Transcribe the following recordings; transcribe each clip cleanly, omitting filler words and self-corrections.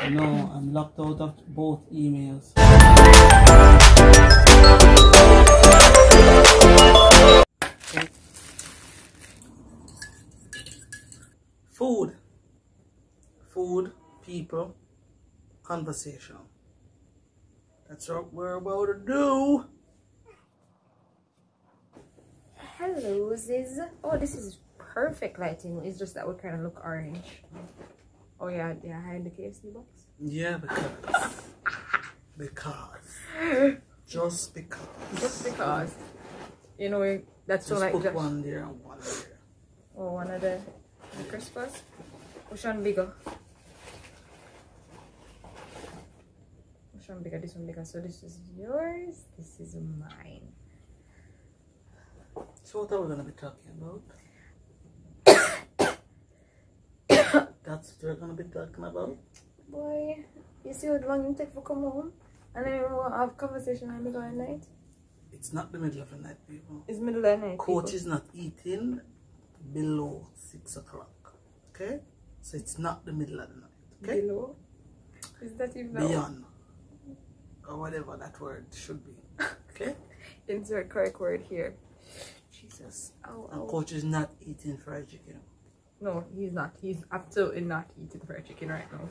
No, I'm locked out of both emails. Okay. Food, people, conversation. That's what we're about to do. Hello, Ziz. Oh, this is perfect lighting. It's just that we kind of look orange. Oh yeah, yeah, hide the KFC box. Yeah, because just because. You know, that's so just like put just one there and one there. Oh, one of the crispers. Which one bigger? Which one bigger? This one bigger. So this is yours. This is mine. So what are we gonna be talking about? That's what we're gonna be talking about. Boy, you see how long you take for come home, and then we'll have conversation in the middle of the night. It's not the middle of the night, people. It's middle of the night. Coach is not eating below 6 o'clock. Okay, so it's not the middle of the night. Okay, below. Is that even beyond or whatever that word should be. Okay. Insert correct word here. Jesus. Ow, And ow. Coach is not eating fried chicken. No, he's not. He's absolutely not eating fried chicken right now.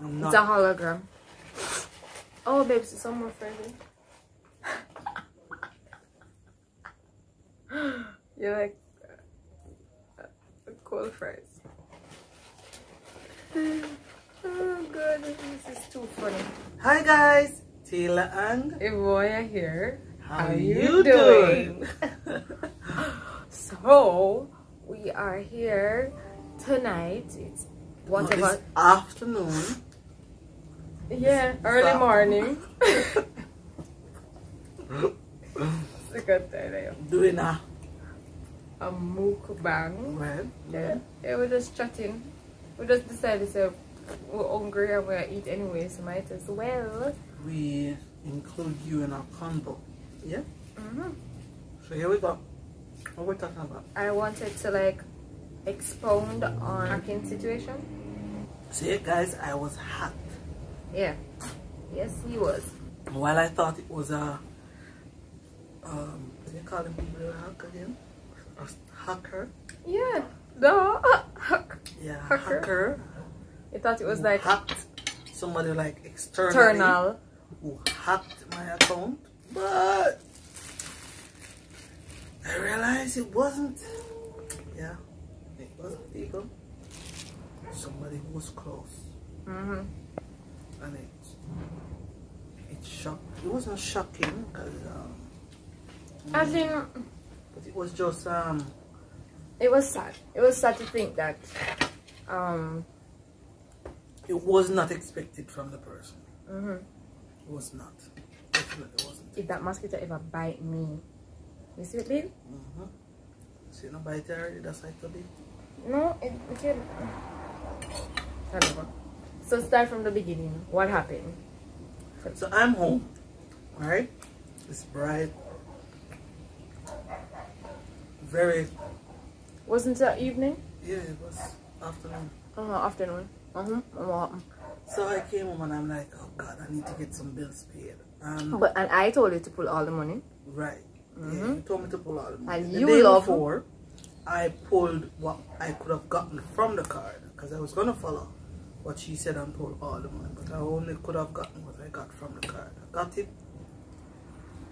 I'm It's not. a hologram. Oh, babes, some more fries. You like cold fries. Oh, good. This is too funny. Hi guys, Taylor and Ivouwya here. how you doing? So, we are here tonight. It's whatever. This afternoon. Yeah, early morning. It's a good day. Doing a mukbang. well. Yeah, we're just chatting. We just decided to we're hungry and we're eat anyway, so might as well. We include you in our convo. Yeah? Mm-hmm. So here we go. What we're talking about? I wanted to like expound on hacking situation. See guys, I was hacked. Yeah. Yes, he was. While I thought it was a what do you call them people who hack again? A hacker? Yeah. The Yeah, hacker. hacker. I thought it was like hacked somebody like externally external. who hacked my account, but I realized it wasn't. Yeah, it wasn't legal. Somebody who was close. Mm-hmm. And it shocked. It wasn't shocking because As in, but it was just it was sad. It was sad to think that it was not expected from the person. mm-hmm. It was not. Definitely wasn't. If that mosquito ever bite me, you see it, babe? Mm-hmm. See no bite already, that's like a bit. No, it can. Whatever. So start from the beginning. What happened? So I'm home, right? It's bright. Very. Wasn't it evening? Yeah, it was afternoon. Afternoon. So I came home and I'm like, oh God, I need to get some bills paid. And I told you to pull all the money. right. Mm-hmm. Yeah, you told me to pull all the money. And the you day love before, I pulled what I could have gotten from the card because I was gonna follow what she said and pull all the money, but I only could have gotten what I got from the card. I got it,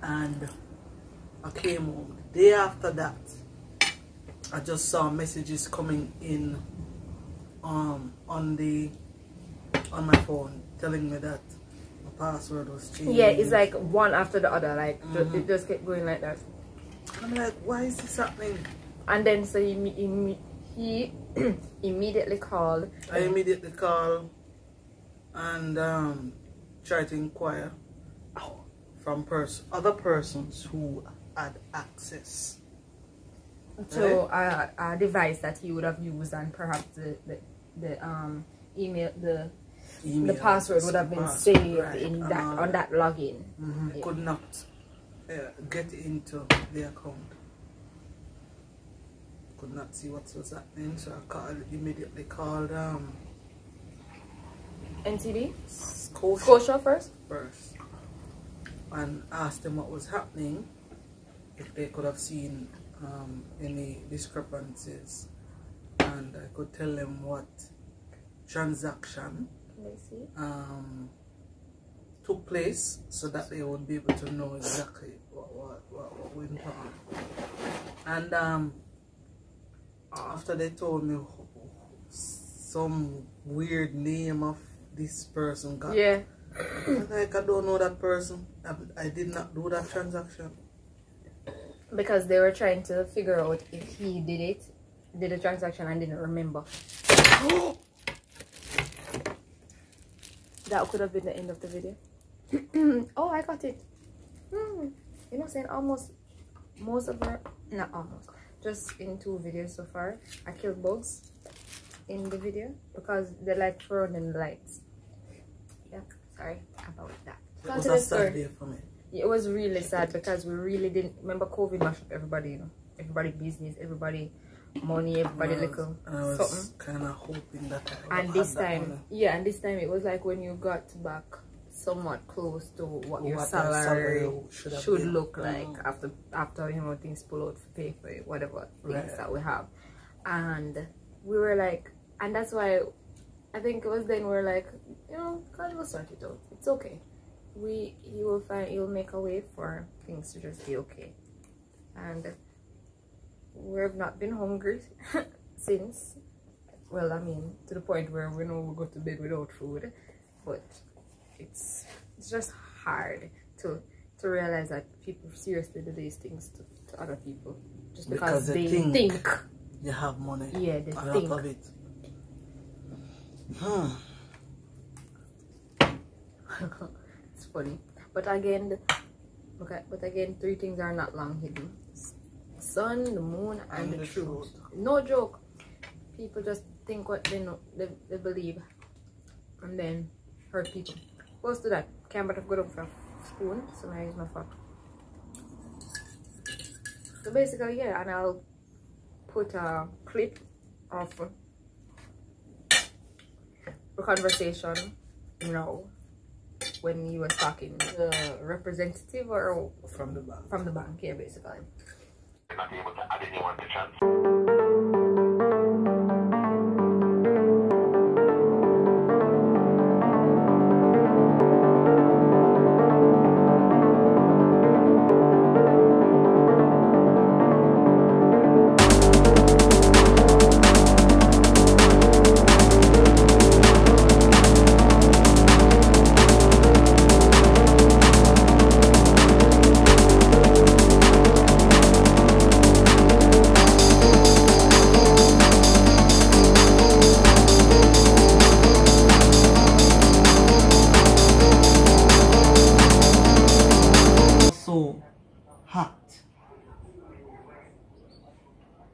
and I came home. The day after that, I just saw messages coming in on my phone telling me that my password was changed. Yeah, it's like one after the other. Like Mm-hmm. it just kept going like that. I'm like, why is this happening? And then so he immediately called. I immediately called and tried to inquire from other persons who had access to a device that he would have used, and perhaps the email the password would have been saved right, in that on that login. Mm-hmm. Yeah. Could not get into the account. Could not see what was happening, so I immediately called NTD? Scotia first? And asked them what was happening, if they could have seen any discrepancies, and I could tell them what transaction took place, so that they would be able to know exactly what went on. And after they told me some weird name of this person got, like, I don't know that person. I did not do that transaction. Because they were trying to figure out if he did the transaction and didn't remember. That could have been the end of the video. Oh, I got it. You know, saying almost, most of her, not almost, just in 2 videos so far, I killed bugs in the video because they like throwing in the lights. Yeah, sorry about that. It was a sad day for me. It was really sad because we really didn't remember. COVID mashed up everybody, you know, everybody business, everybody money, everybody little something. Kind of hoping that. And this time, yeah, and this time it was like when you got back somewhat close to what your salary should look like after you know things pull out for pay for it, whatever things that we have, and we were like, and that's why I think it was then we're like, you know, God will sort it out. It's okay. He'll make a way for things to just be okay. And we've not been hungry since. Well, I mean, to the point where we know we'll go to bed without food. But it's just hard to realize that people seriously do these things to other people just because they think you have money. Yeah, they think of it. It's funny, but again, 3 things are not long hidden: sun, the moon, and the truth. No joke. People just think what they know, they believe, and then hurt people. Close to that. Can't but have got up for a spoon, so now I use my fork. So basically, yeah, and I'll put a clip of the conversation, you know, when you were talking to the representative or from the bank. From the bank, yeah, basically. Not able to add anyone to chance.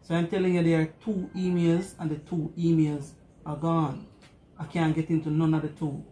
So I'm telling you, there are 2 emails and the 2 emails are gone. I can't get into none of the 2.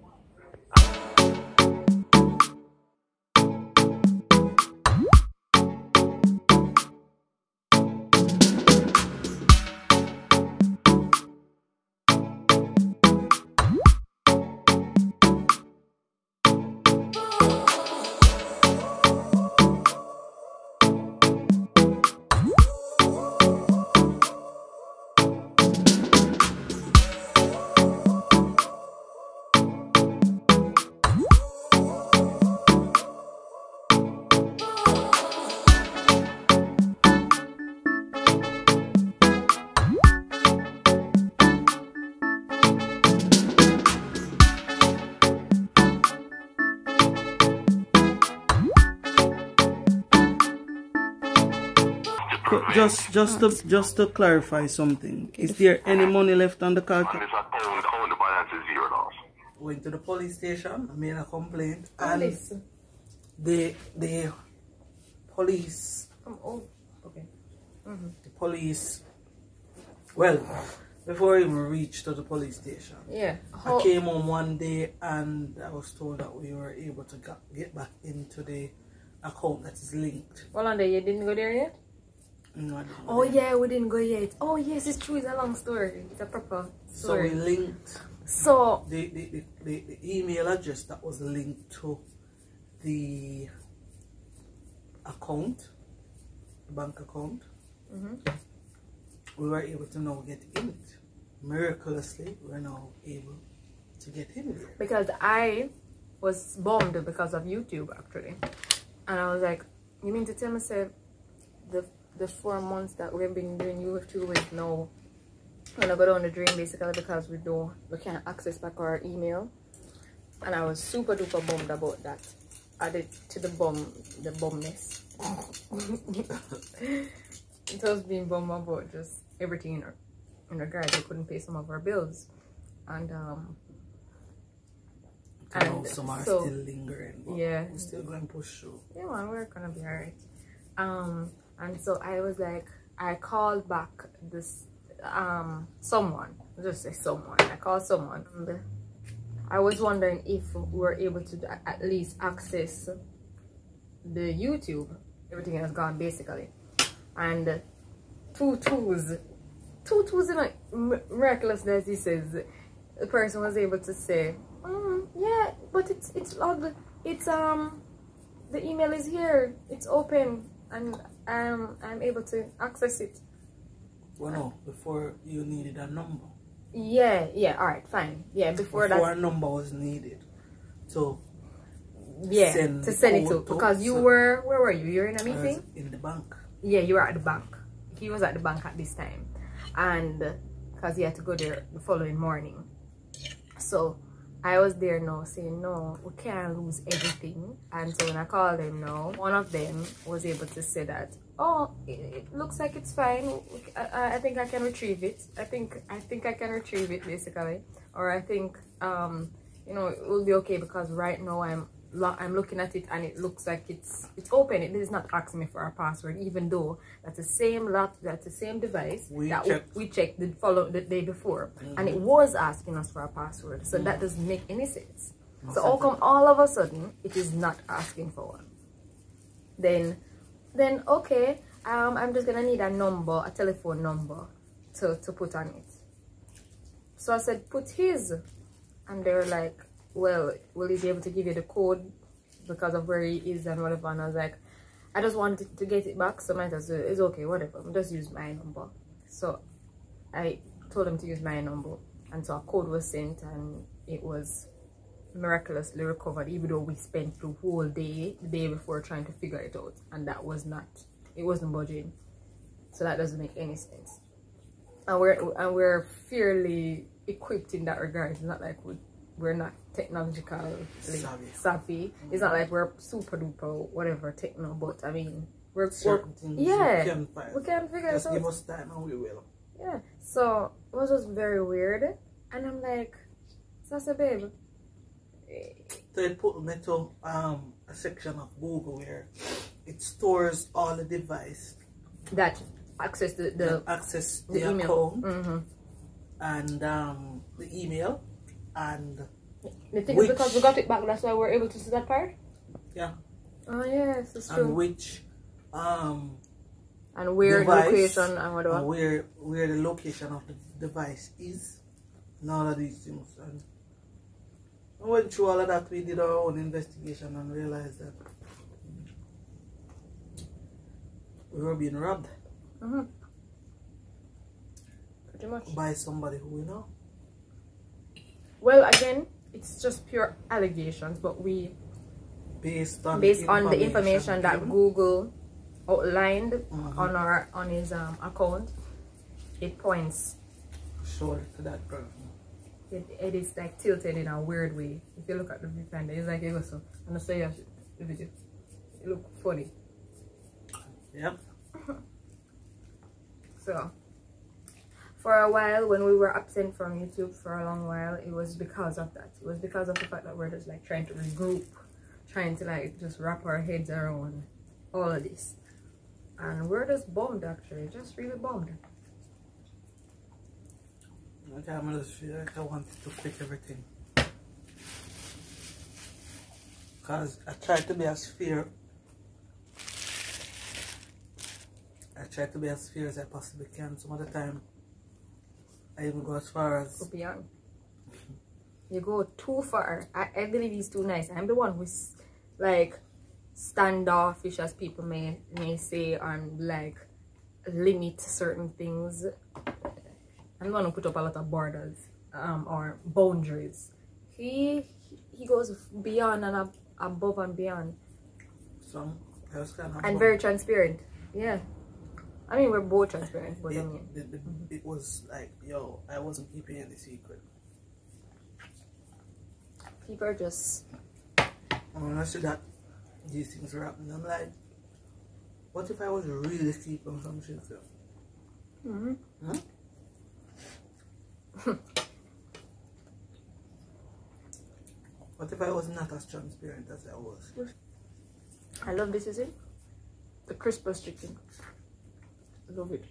Just to clarify something, is there any money left on the card? On this account, the balance is $0. Went to the police station, made a complaint, and the police. The police. Well, before I even reached to the police station, I came home one day and I was told that we were able to get back into the account that is linked. Well, on there, you didn't go there yet? No, I didn't. Oh yeah, we didn't go yet. Oh yes, it's true. It's a long story. It's a proper story. So we linked. So the email address that was linked to the account, the bank account, we were able to now get in it. Miraculously, we're now able to get in there. Because I was bummed because of YouTube actually. And I was like, you mean to tell me, say, the 4 months that we've been doing YouTube is now gonna go down the drain basically because we can't access back our email. And I was super duper bummed about that. Added to the bumness. It was being bummed about just everything in regards we couldn't pay some of our bills. And some are still lingering, but yeah, we're still going to push through. Yeah, man, we're gonna be alright. And so I was like, I called back this someone, just say someone. I called someone. And I was wondering if we were able to at least access the YouTube. Everything has gone basically, and two twos in a miraculousness. He says the person was able to say, yeah, but it's logged. It's the email is here. It's open, and I'm able to access it. Well, no, before you needed a number. Yeah, all right, fine. Yeah, before a number was needed. So yeah, to send it to, because you were, where were you? You were in a meeting? In the bank. Yeah, you were at the bank. He was at the bank at this time, and because he had to go there the following morning. So I was there now saying, no, we can't lose everything. And so when I called them now, one of them was able to say that, oh, it looks like it's fine. I think I can retrieve it. I think I can retrieve it basically. Or I think, you know, it will be okay because right now I'm looking at it and it looks like it's open. It is not asking me for a password, even though that's the same device we checked the day before, and it was asking us for a password. So that doesn't make any sense. So how come all of a sudden it is not asking for one? Then okay, I'm just gonna need a telephone number to put on it. So I said, put his, and they're like, well, will he be able to give you the code because of where he is and whatever? And I was like, I just wanted to get it back, so might as well, it's okay, whatever, just use my number. So I told him to use my number, and so a code was sent, and it was miraculously recovered, even though we spent the whole day the day before trying to figure it out, and it wasn't budging. So that doesn't make any sense. And we're fairly equipped in that regard. It's not like we're not technologically savvy. It's not like we're super duper whatever techno, but I mean we're yeah, we can figure it out. Just give us time and we will. Yeah. So it was just very weird, and I'm like, Sasa babe. So it put me to a section of Google where it stores all the device that access the account and the email. And the thing is, because we got it back, that's why we're able to see that part. Yeah. Oh yes, that's true. And which and where the location and whatever. And where the location of the device is, and all of these things. And I went through all of that. We did our own investigation and realized that we were being robbed. Pretty much. By somebody who we know. Well, again, it's just pure allegations, but we, based on the information that Google outlined on his account, it points surely to that person. It is like tilted in a weird way. If you look at the viewfinder, it's like it goes so. And I say the video, it look funny. Yep. So for a while, when we were absent from YouTube for a long while, it was because of that. It was because of the fact that we're just like trying to regroup, trying to like just wrap our heads around all of this. And we're just bummed actually, just really bummed. Okay, I just feel like I wanted to quit everything. Because I tried to be as fair. As I possibly can. Some of the time I even go as far as You go too far. I believe he's too nice. I'm the one who's like standoffish, as people may say, and like limit certain things. I'm the one who put up a lot of borders or boundaries. He goes beyond and above and beyond. So that was kind of and very transparent. Yeah. I mean, we're both transparent, but it was like, yo, I wasn't keeping any secret. People are just... When I see that these things are happening, I'm like, what if I was really keeping some shit there? What if I was not as transparent as I was? I love this, is it? The crispest chicken. Love it.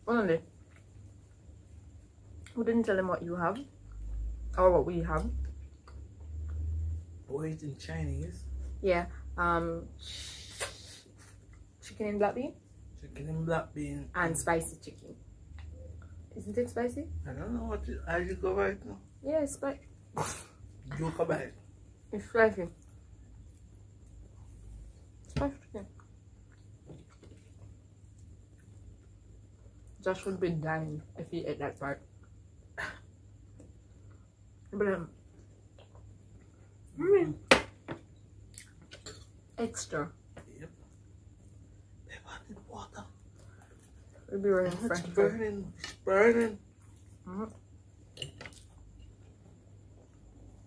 Only. We didn't tell him what you have or what we have. We're eating Chinese. Yeah. Chicken and black bean. Chicken and black bean. And spicy chicken. Isn't it spicy? I don't know what how you go right now. Yeah, it's spicy. You come back. It's spicy. Spicy chicken. Josh would be dying if he ate that part. But extra. Yep. They wanted water. We'll be running fresh. It's burning. It's burning. And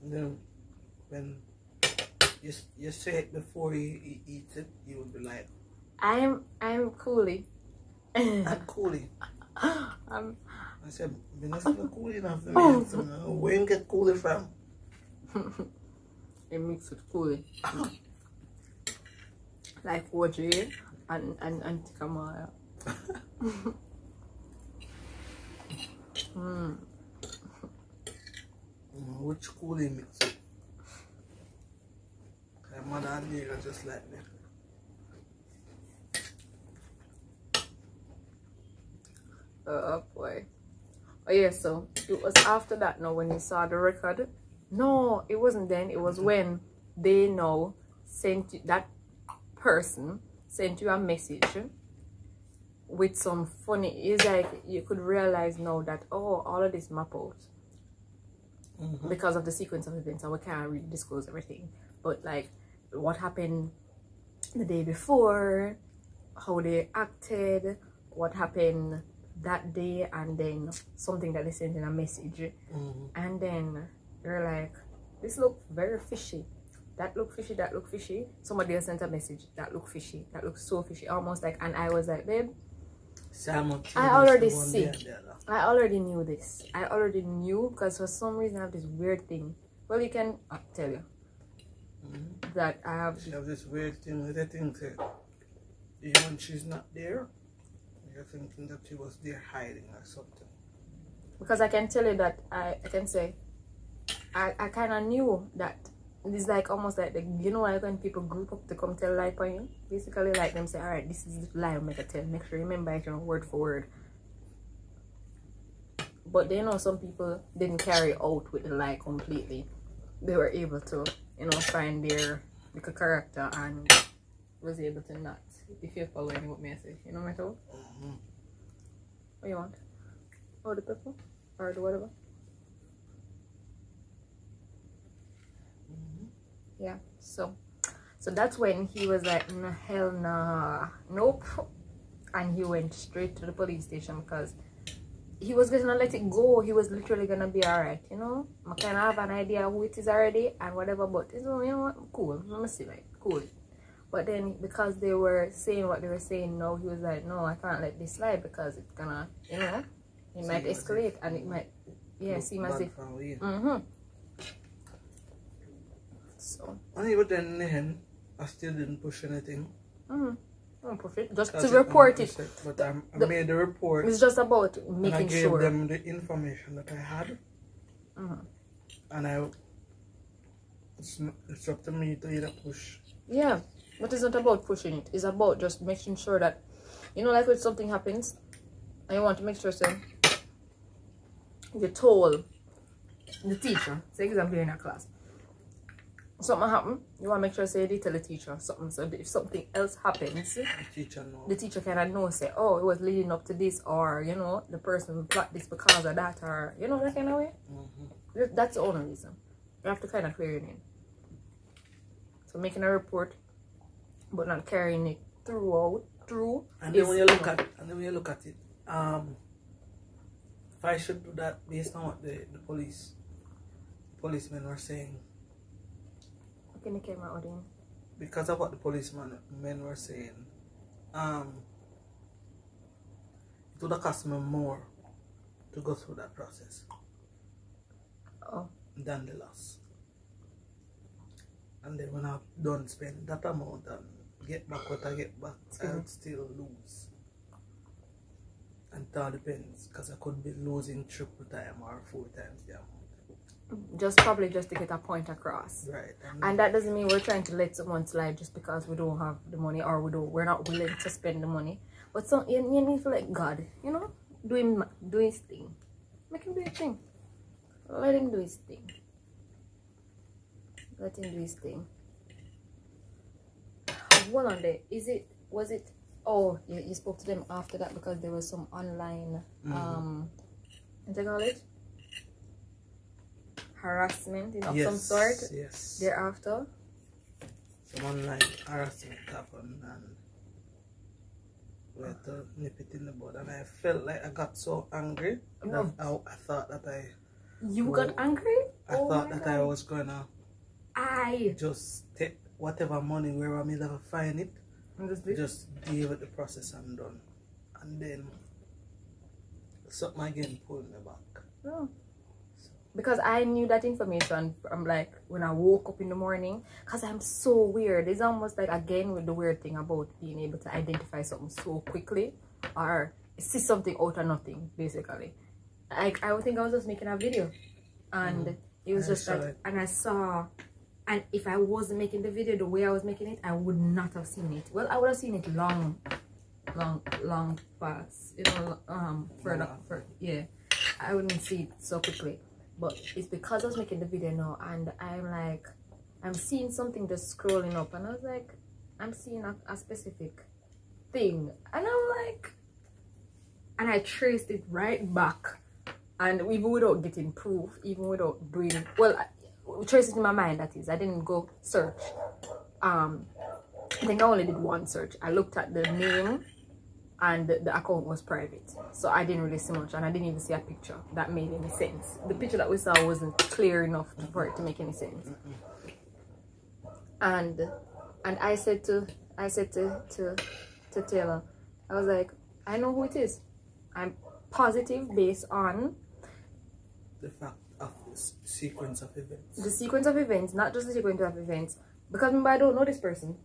then when you say it before he eats it, you would be like, I'm Cooly. I'm Cooly. I said, "You're not Cooly enough for me." Where you get Cooly from? It mixed with Cooly. Like OJ and Kamaya. Which Cooly mix it? My mother and nigga just like me. Oh boy. Oh yeah, so it was after that now when you saw the record. No, it wasn't then. It was when they now sent you, that person sent you a message with some funny. It's like you could realize now that, oh, all of this map out because of the sequence of events, and we can't really disclose everything. But like what happened the day before, how they acted, what happened that day, and then something that they sent in a message, and then you're like, this look very fishy, that look fishy, that look fishy. Somebody else sent a message that look fishy, that looks so fishy, almost like, and I was like, babe, I already see, I already knew this, I already knew, because for some reason I have this weird thing. Well, you can tell you that I have this weird thing with the thing that even when she's not there, you're thinking that she was there hiding or something. Because I can tell you that I can say I kind of knew that it's like almost like the, you know, like when people group up to come tell a lie upon you, basically like them say, all right, this is the lie I'm gonna tell, make sure you remember it, you know, word for word. But they know some people didn't carry out with the lie completely. They were able to, you know, find their little character and was able to not. If you're following what me I say, you know what I told? What you want? Or the pepper? Or the whatever? Yeah, so that's when he was like, no, hell nah, nope. And he went straight to the police station because he was gonna let it go. He was literally gonna be alright, you know. I kind of have an idea who it is already and whatever, but you know what, cool. Let me see, like, cool. But then because they were saying what they were saying now, he was like, no, I can't let this slide because it's gonna, you know, it might escalate and it might, yeah, seem as if. So. And even then, I still didn't push anything. Don't push it, just to report it. But I made the report. It's just about making sure. I gave them the information that I had. And it's up to me to either push. Yeah, but it's not about pushing it. It's about just making sure that, you know, like when something happens, and you want to make sure, say, you told the teacher, say example in a class, something happen, you want to make sure say you tell the teacher something, so if something else happens, the teacher kind of know, say, oh, it was leading up to this, or you know, the person plot this because of that, or you know, that kind of way. That's the only reason. You have to kind of clear your name. So making a report but not carrying it through. And then when you look at it, if I should do that based on what the policemen were saying. Okay, the camera audience. Because of what the policemen were saying, it would have cost me more to go through that process than the loss. And then when I've done spend that amount and get back what I get back, I would still lose. And it all depends, because I could be losing triple time or 4 times the amount. Probably just to get a point across. Right. And that doesn't mean we're trying to let someone slide just because we don't have the money, or we're not willing to spend the money. But you need to let God, you know, do his thing. Make him do his thing. Let him do his thing. Let him do his thing. Hold on there. Was it oh, you spoke to them after that because there was some online what do you call it? Harassment of some sort. Yes. Thereafter. Some online harassment happened and we had to nip it in the bud, and I felt like I got so angry that I thought that got angry? I thought that I was gonna just take whatever money where I made ever find it, just deal with the process and done. And then something again pulled me back. Oh. Because I knew that information from like when I woke up in the morning, because I'm so weird. It's almost like again with the weird thing about being able to identify something so quickly or see something out of nothing, basically. I think I was just making a video and it was just like, and I saw. And if I wasn't making the video the way I was making it, I would not have seen it. Well, I would have seen it long past, you know, yeah. I wouldn't see it so quickly. But it's because I was making the video now, and I'm seeing something just scrolling up, and I was like, I'm seeing a specific thing, and I'm like, and I traced it right back, and even without getting proof, even without doing, well, I traced it in my mind, that is, I didn't go search. I think I only did one search. I looked at the name, and the account was private, so I didn't really see much, and I didn't even see a picture that made any sense. The picture that we saw wasn't clear enough for it to make any sense. And I said to Taylor, I was like, I know who it is. I'm positive based on the fact of the sequence of events. The sequence of events, not just the sequence of events, because I don't know this person.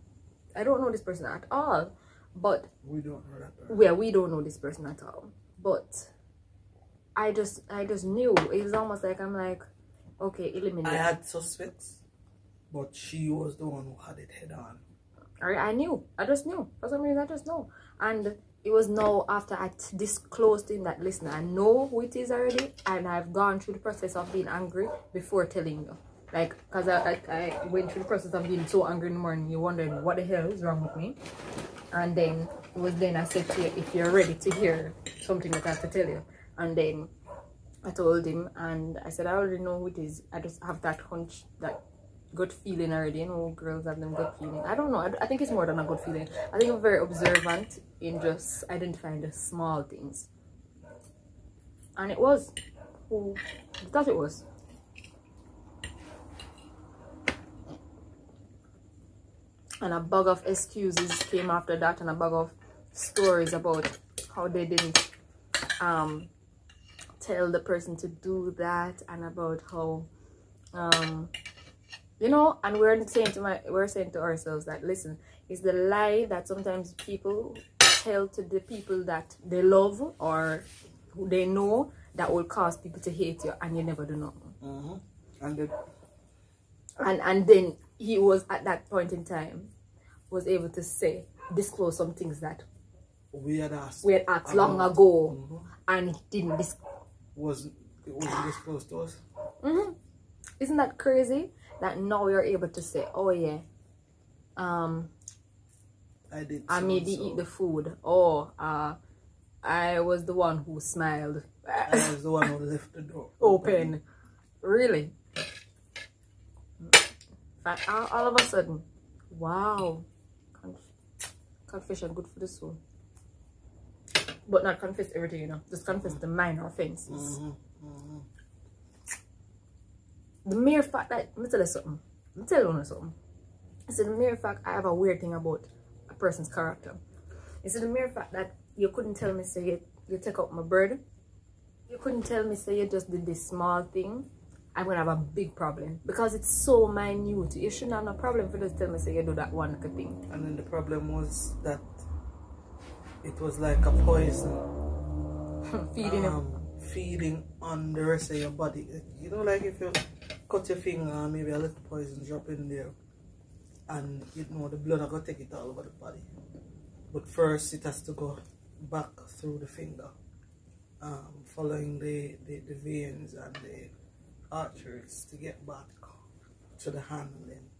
I don't know this person at all. But we don't know that person. Yeah, we don't know this person at all. But I just knew. It was almost like I'm like, okay, eliminate. I had suspects, but she was the one who had it head on. I knew. I just knew. For some reason, I just know. And it was now after I disclosed in that, listen, I know who it is already, and I've gone through the process of being angry before telling you. Like, because I went through the process of being so angry in the morning, you wondered what the hell is wrong with me. And then it was then I said to you, if you're ready to hear something that I have to tell you. And then I told him, and I said, I already know who it is. I just have that hunch, that gut feeling already. You know, girls have them gut feeling. I don't know. I think it's more than a gut feeling. I think I'm very observant in just identifying the small things. And it was who I thought it was. And a bag of excuses came after that, and a bag of stories about how they didn't tell the person to do that, and about how you know, and we're saying to ourselves that, listen, it's the lie that sometimes people tell to the people that they love or who they know that will cause people to hate you, and you never do nothing. And then he was at that point in time was able to disclose some things that we had asked long ago, and he didn't it wasn't this close to us. Isn't that crazy? That now you're able to say, oh yeah, I maybe eat the food, or I was the one who smiled. I was the one who left the door open. Really? All of a sudden, wow. Confession, good for the soul. But not confess everything, you know. Just confess the minor offenses. The mere fact that, let me tell you something. Let me tell you something. It's the mere fact I have a weird thing about a person's character. It's the mere fact that you couldn't tell me, say, you take out my bird. You couldn't tell me, say, you just did this small thing. I'm going to have a big problem. Because it's so minute. You shouldn't have no problem for just tell me, say, you do that one little thing. And then the problem was that it was like a poison. Feeding on the rest of your body. You know, like if you cut your finger and maybe a little poison drop in there, and you know the blood are going to take it all over the body. But first it has to go back through the finger, following the veins and the arteries to get back to the hand and then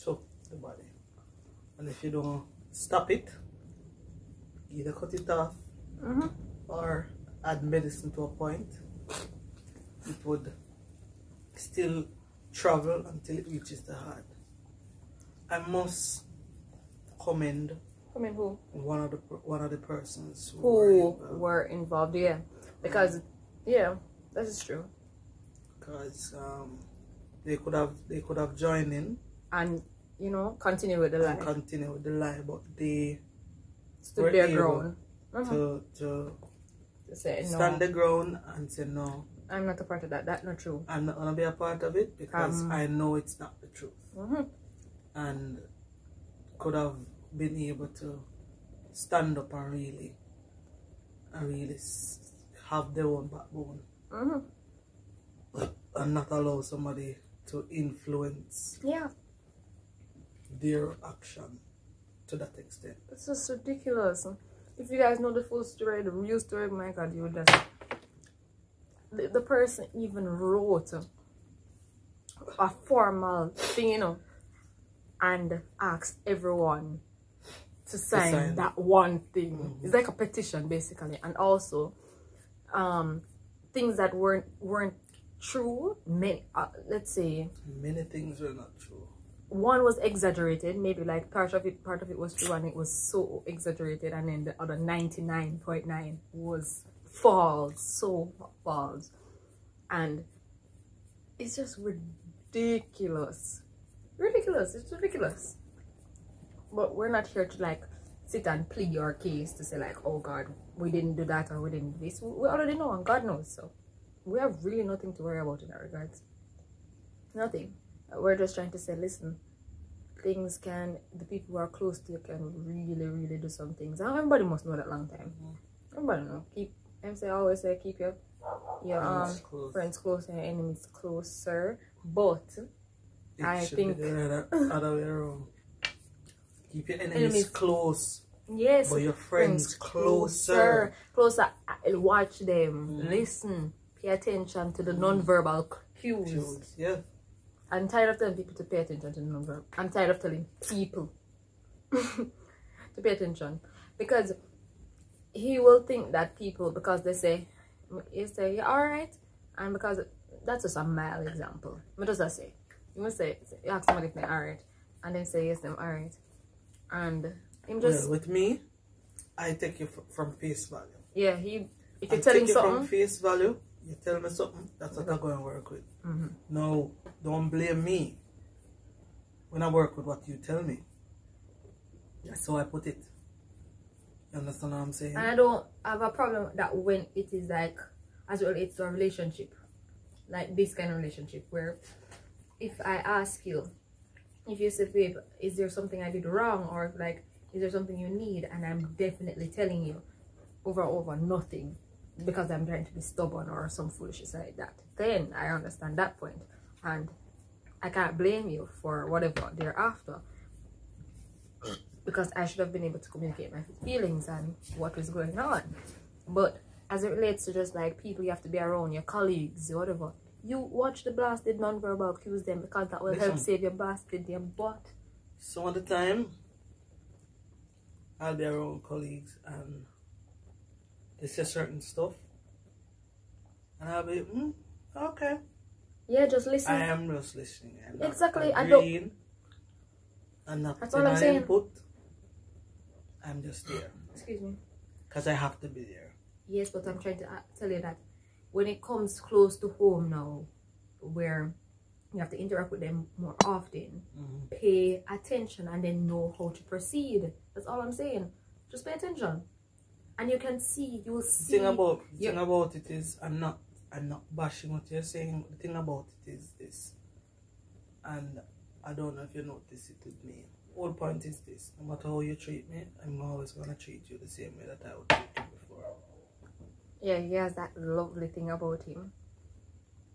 to the body. And if you don't stop it, either cut it off or add medicine to a point, it would still travel until it reaches the heart. I must commend who? one of the persons who were involved, yeah. Because yeah, that is true. Because they could have joined in and, you know, continue with the lie. But they stood their ground to say no. Stand the ground and say no. I'm not a part of that. That's not true. I'm not gonna be a part of it because I know it's not the truth. And could have been able to stand up and really have their own backbone. And not allow somebody to influence their action to that extent. It's just ridiculous. If you guys know the full story, the real story, my God, you would just... The person even wrote a formal thing, you know, and asked everyone to sign that one thing. It's like a petition, basically. And also, things that weren't true. Let's say many things were not true. One was exaggerated, maybe like part of it was true and it was so exaggerated, and then the other 99.9 was false, so false. And it's just ridiculous. It's ridiculous. But we're not here to like sit and plead your case to say like, oh God, we didn't do that or we didn't do this. We already know and God knows, so we have really nothing to worry about in that regards. Nothing. We're just trying to say, listen, the people who are close to you can really do some things. And everybody must know that long time. Everybody know. I always say keep your friends close and your enemies closer. But I think the other way around. Keep your enemies close. Yes. But your friends closer. Watch them. Listen. Pay attention to the non-verbal cues. Yeah. I'm tired of telling people to pay attention to the non-verbal. I'm tired of telling people to pay attention. Because he will think that people, because they say, you say, you're alright. And because that's just a mild example. What does that say? You must say, you ask somebody if they're alright. And then say, yes, I'm alright. And him just... Well, with me, I take you from face value. Yeah, if you tell him something... from face value, you tell me something, that's what I'm going to work with. No, don't blame me when I work with what you tell me. That's how I put it. You understand what I'm saying? And I don't have a problem with that when it is like, as it relates to a relationship. Like this kind of relationship where if I ask you, if you say, babe, is there something I did wrong? Or like, is there something you need? And I'm definitely telling you over nothing, because I'm trying to be stubborn or some foolishness like that, then I understand that point, and I can't blame you for whatever thereafter, because I should have been able to communicate my feelings and what was going on. But as it relates to just like people you have to be around, your colleagues, whatever, you watch the blasted non-verbal cues them, because that will help save your blasted damn butt. Some of the time, I'll be around colleagues and they say certain stuff, and I'll be, okay. Yeah, just listen. I am just listening. Exactly. I don't. I'm not. That's all I'm saying. Input. I'm just there. Excuse me. Because I have to be there. Yes, but I'm trying to tell you that when it comes close to home now, where you have to interact with them more often, pay attention and then know how to proceed. That's all I'm saying. Just pay attention, and you can see. You will see. The thing about it is, I'm not bashing what you're saying. The thing about it is this, and I don't know if you notice it with me. The whole point is this: no matter how you treat me, I'm always gonna treat you the same way that I would treat you before. Yeah, he has that lovely thing about him.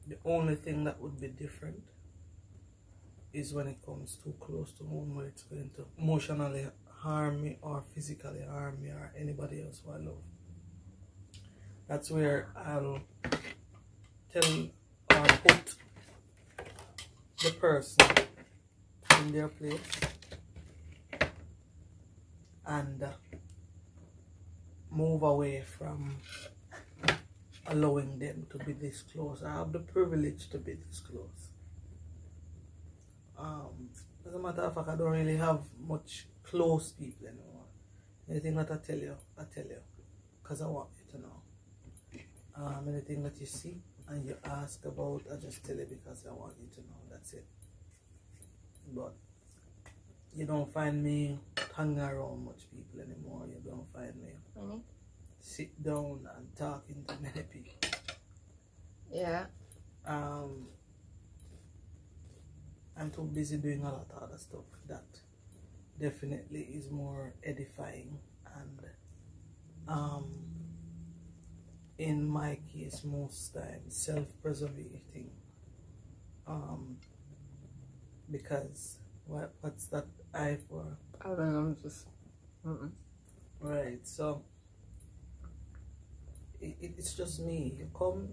The only thing that would be different is when it comes too close to home, where it's going to emotionally harm me or physically harm me or anybody else who I love. That's where I'll tell or put the person in their place and move away from allowing them to be this close. I have the privilege to be this close. As a matter of fact, I don't really have much close people anymore. Anything that I tell you, because I want you to know. Anything that you see and you ask about, I just tell you because I want you to know. That's it. But you don't find me hanging around much people anymore. You don't find me sit down and talking to many people. Yeah. I'm too busy doing a lot of other stuff that definitely is more edifying and in my case most times self-preservating, because what's that I for? I don't know, I'm just right. So it's just me. You come,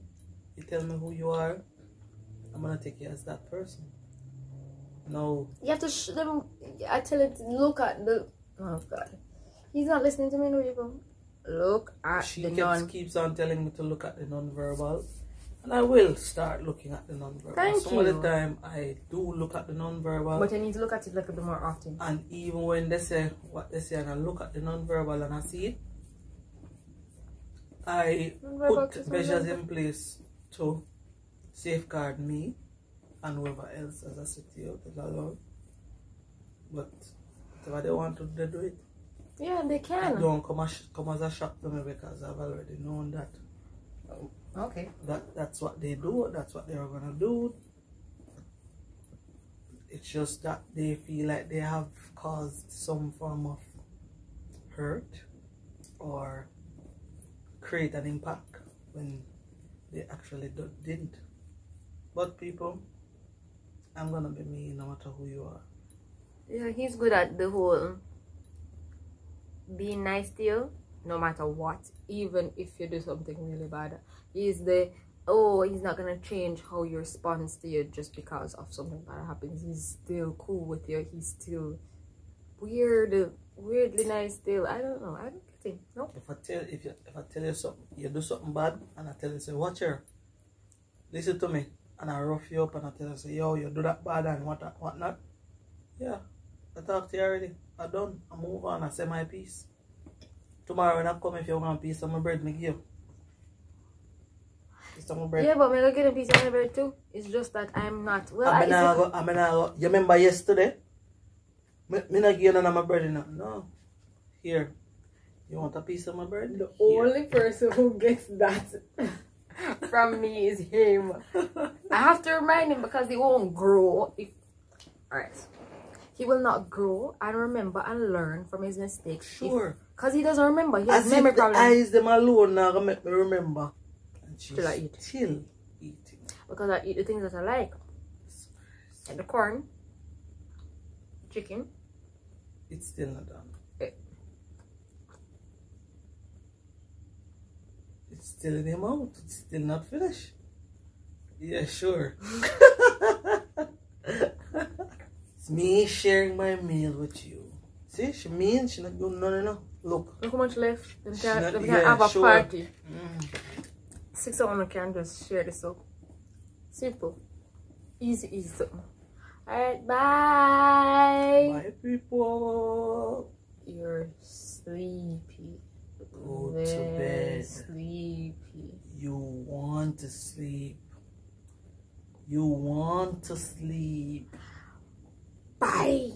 you tell me who you are, I'm gonna take you as that person. No. You have to them. I tell it, look at the. Oh God, he's not listening to me. No, you go. Look at the keeps on telling me to look at the non-verbal, and I will start looking at the non-verbal. Thank Some you. of the time I do look at the non-verbal, but I need to look at it like a bit more often. And even when they say what they say, and I look at the non-verbal and I see it, I put measures in place to safeguard me and whoever else, as I said to you, but whatever they want to do it. Yeah, they can. It don't come as a shock to me because I've already known that. Okay. That's what they do. That's what they're gonna do. It's just that they feel like they have caused some form of hurt or create an impact when they actually didn't. But people, I'm gonna be me no matter who you are. Yeah, he's good at the whole being nice to you no matter what, even if you do something really bad. He's not gonna change how he responds to you just because of something bad happens. He's still cool with you. He's still weirdly nice still. I don't know. I don't get it. Nope. If I tell you something, you do something bad, and I tell you, say, watch her, listen to me, and I rough you up, and I tell you, say, yo, you do that bad and what not. Yeah, I talked to you already. I done. I move on. I say my piece. Tomorrow when I come, if you want a piece of my bread, me give you. Piece of my bread. Yeah, but me gonna get a piece of my bread too. It's just that I'm not. Well, you remember yesterday? Me not give you none of my bread enough. No. Here. You want a piece of my bread? The only person who gets that from me is him. I have to remind him because he won't grow. Alright. He will not grow and remember and learn from his mistakes. Sure. Because he doesn't remember. He has as memory if the problems. eyes them alone now gonna make me remember. And she's still eating. Because I eat the things that I like. Like the corn. Chicken. It's still not done. It's still in your mouth. It's still not finished. Yeah, sure. It's me sharing my meal with you. See, she means she not doing nothing now. Look how much left. We can have a sure. party. 6 of us can just share this up. Simple. Easy something. Alright, bye. Bye, people. You're sleepy. Go to bed. Sleepy. You want to sleep. You want to sleep. Bye.